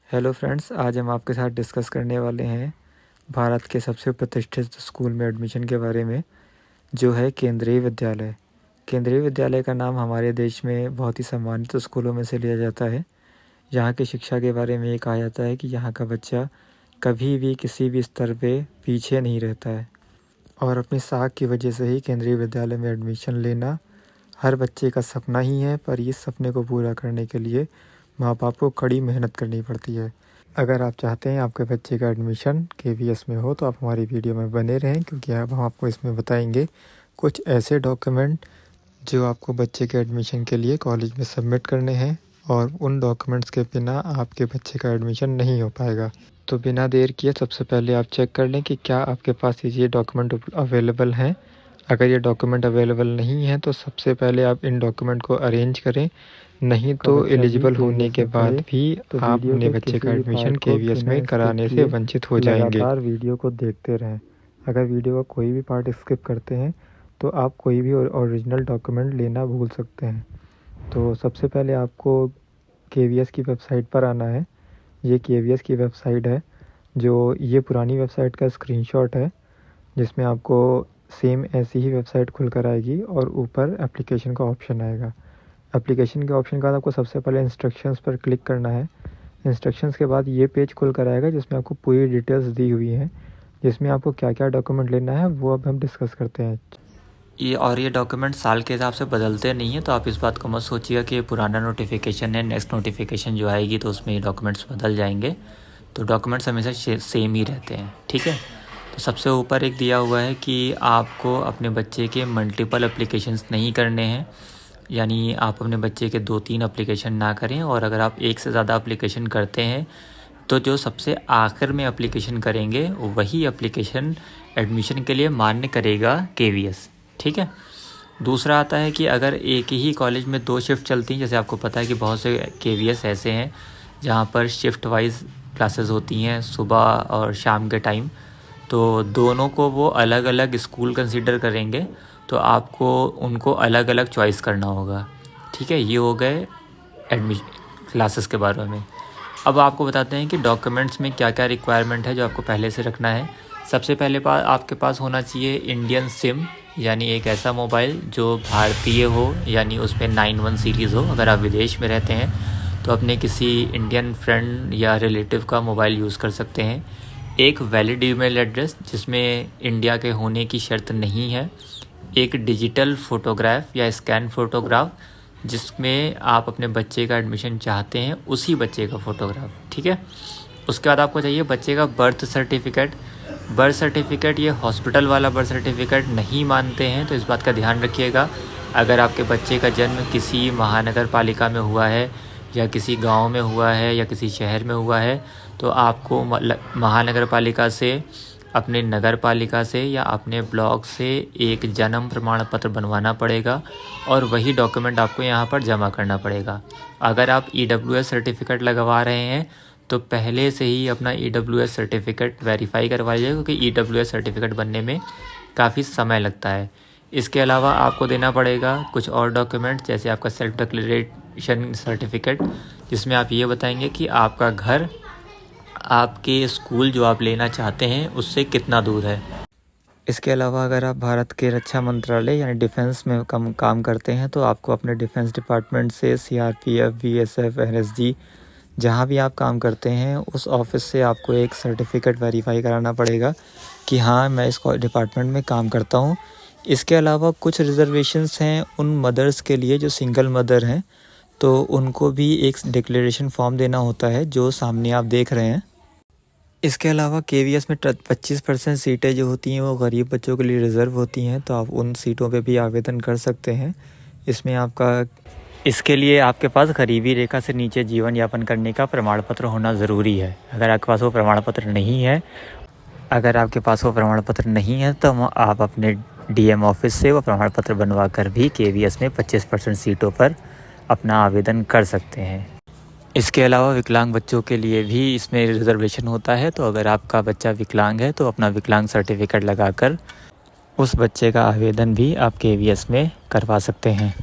Hello friends, आज हम आपके साथ डिस्कस करने वाले हैं भारत के सबसे प्रतिष्ठित स्कूल में एडमिशन के बारे में, जो है केंद्रीय विद्यालय। केंद्रीय विद्यालय का नाम हमारे देश में बहुत ही सम्मानित स्कूलों में से लिया जाता है। यहाँ की शिक्षा के बारे में ये कहा जाता है कि यहाँ का बच्चा कभी भी किसी भी स्तर पे पीछे नहीं रहता है और अपनी साख की वजह से ही केंद्रीय विद्यालय में एडमिशन लेना हर बच्चे का सपना ही है। पर इस सपने को पूरा करने के लिए माँ बाप को कड़ी मेहनत करनी पड़ती है। अगर आप चाहते हैं आपके बच्चे का एडमिशन केवीएस में हो तो आप हमारी वीडियो में बने रहें, क्योंकि अब हम आपको इसमें बताएंगे कुछ ऐसे डॉक्यूमेंट जो आपको बच्चे के एडमिशन के लिए कॉलेज में सबमिट करने हैं, और उन डॉक्यूमेंट्स के बिना आपके बच्चे का एडमिशन नहीं हो पाएगा। तो बिना देर किए सबसे पहले आप चेक कर लें कि क्या आपके पास ये डॉक्यूमेंट अवेलेबल हैं। अगर ये डॉक्यूमेंट अवेलेबल नहीं है तो सबसे पहले आप इन डॉक्यूमेंट को अरेंज करें, नहीं तो एलिजिबल होने के बाद भी आप अपने बच्चे का एडमिशन केवीएस में कराने से वंचित हो जाएंगे। लगातार वीडियो को देखते रहें। अगर वीडियो का कोई भी पार्ट स्किप करते हैं तो आप कोई भी ओरिजिनल डॉक्यूमेंट लेना भूल सकते हैं। तो सबसे पहले आपको केवीएस की वेबसाइट पर आना है। ये केवीएस की वेबसाइट है, जो ये पुरानी वेबसाइट का स्क्रीनशॉट है, जिसमें आपको सेम ऐसी ही वेबसाइट खुल कर आएगी और ऊपर एप्लीकेशन का ऑप्शन आएगा। एप्लीकेशन के ऑप्शन के बाद आपको सबसे पहले इंस्ट्रक्शंस पर क्लिक करना है। इंस्ट्रक्शंस के बाद ये पेज खुल कर आएगा, जिसमें आपको पूरी डिटेल्स दी हुई हैं, जिसमें आपको क्या क्या डॉक्यूमेंट लेना है वो अब हम डिस्कस करते हैं। ये डॉक्यूमेंट साल के हिसाब से बदलते नहीं है, तो आप इस बात को मत सोचिएगा कि ये पुराना नोटिफिकेशन है, नेक्स्ट नोटिफिकेशन जो आएगी तो उसमें ये डॉक्यूमेंट्स बदल जाएंगे। तो डॉक्यूमेंट्स हमेशा सेम ही रहते हैं, ठीक है। तो सबसे ऊपर एक दिया हुआ है कि आपको अपने बच्चे के मल्टीपल एप्लीकेशंस नहीं करने हैं, यानी आप अपने बच्चे के 2-3 एप्लीकेशन ना करें, और अगर आप एक से ज़्यादा एप्लीकेशन करते हैं तो जो सबसे आखिर में एप्लीकेशन करेंगे वही एप्लीकेशन एडमिशन के लिए मान्य करेगा केवीएस, ठीक है। दूसरा आता है कि अगर एक ही कॉलेज में 2 शिफ्ट चलती हैं, जैसे आपको पता है कि बहुत से केवीएस ऐसे हैं जहाँ पर शिफ्ट वाइज क्लासेस होती हैं सुबह और शाम के टाइम, तो दोनों को वो अलग अलग स्कूल कंसीडर करेंगे, तो आपको उनको अलग अलग चॉइस करना होगा, ठीक है। ये हो गए एडमिशन क्लासेस के बारे में। अब आपको बताते हैं कि डॉक्यूमेंट्स में क्या क्या रिक्वायरमेंट है जो आपको पहले से रखना है। सबसे पहले आपके पास होना चाहिए इंडियन सिम, यानी एक ऐसा मोबाइल जो भारतीय हो, यानी उसमें 91 सीरीज़ हो। अगर आप विदेश में रहते हैं तो अपने किसी इंडियन फ्रेंड या रिलेटिव का मोबाइल यूज़ कर सकते हैं। एक वैलिड ईमेल एड्रेस जिसमें इंडिया के होने की शर्त नहीं है। एक डिजिटल फ़ोटोग्राफ या स्कैन फ़ोटोग्राफ जिसमें आप अपने बच्चे का एडमिशन चाहते हैं, उसी बच्चे का फ़ोटोग्राफ, ठीक है। उसके बाद आपको चाहिए बच्चे का बर्थ सर्टिफिकेट। बर्थ सर्टिफिकेट ये हॉस्पिटल वाला बर्थ सर्टिफिकेट नहीं मानते हैं, तो इस बात का ध्यान रखिएगा। अगर आपके बच्चे का जन्म किसी महानगर पालिका में हुआ है, या किसी गांव में हुआ है, या किसी शहर में हुआ है, तो आपको महानगर पालिका से, अपने नगर पालिका से या अपने ब्लॉक से एक जन्म प्रमाण पत्र बनवाना पड़ेगा, और वही डॉक्यूमेंट आपको यहाँ पर जमा करना पड़ेगा। अगर आप ईडब्ल्यूएस सर्टिफिकेट लगवा रहे हैं तो पहले से ही अपना ईडब्ल्यूएस सर्टिफिकेट वेरीफाई करवाइए, क्योंकि ईडब्ल्यूएस सर्टिफिकेट बनने में काफ़ी समय लगता है। इसके अलावा आपको देना पड़ेगा कुछ और डॉक्यूमेंट, जैसे आपका सेल्फ डिक्लेरेशन सर्टिफिकेट, जिसमें आप ये बताएंगे कि आपका घर आपके स्कूल जो आप लेना चाहते हैं उससे कितना दूर है। इसके अलावा अगर आप भारत के रक्षा मंत्रालय यानी डिफेंस में काम करते हैं तो आपको अपने डिफेंस डिपार्टमेंट से सीआरपीएफ, बीएसएफ, एनएसजी, जहाँ भी आप काम करते हैं उस ऑफिस से आपको एक सर्टिफिकेट वेरीफाई कराना पड़ेगा कि हाँ, मैं इस डिपार्टमेंट में काम करता हूँ। इसके अलावा कुछ रिजर्वेशंस हैं उन मदर्स के लिए जो सिंगल मदर हैं, तो उनको भी एक डिक्लेरेशन फॉर्म देना होता है, जो सामने आप देख रहे हैं। इसके अलावा केवीएस में 25% सीटें जो होती हैं वो गरीब बच्चों के लिए रिज़र्व होती हैं, तो आप उन सीटों पे भी आवेदन कर सकते हैं। इसके लिए आपके पास गरीबी रेखा से नीचे जीवन यापन करने का प्रमाण पत्र होना ज़रूरी है। अगर आपके पास वो प्रमाण पत्र नहीं है तो आप अपने डीएम ऑफिस से वो प्रमाण पत्र बनवा कर भी केवीएस में 25% सीटों पर अपना आवेदन कर सकते हैं। इसके अलावा विकलांग बच्चों के लिए भी इसमें रिजर्वेशन होता है, तो अगर आपका बच्चा विकलांग है तो अपना विकलांग सर्टिफिकेट लगाकर उस बच्चे का आवेदन भी आप केवीएस में करवा सकते हैं।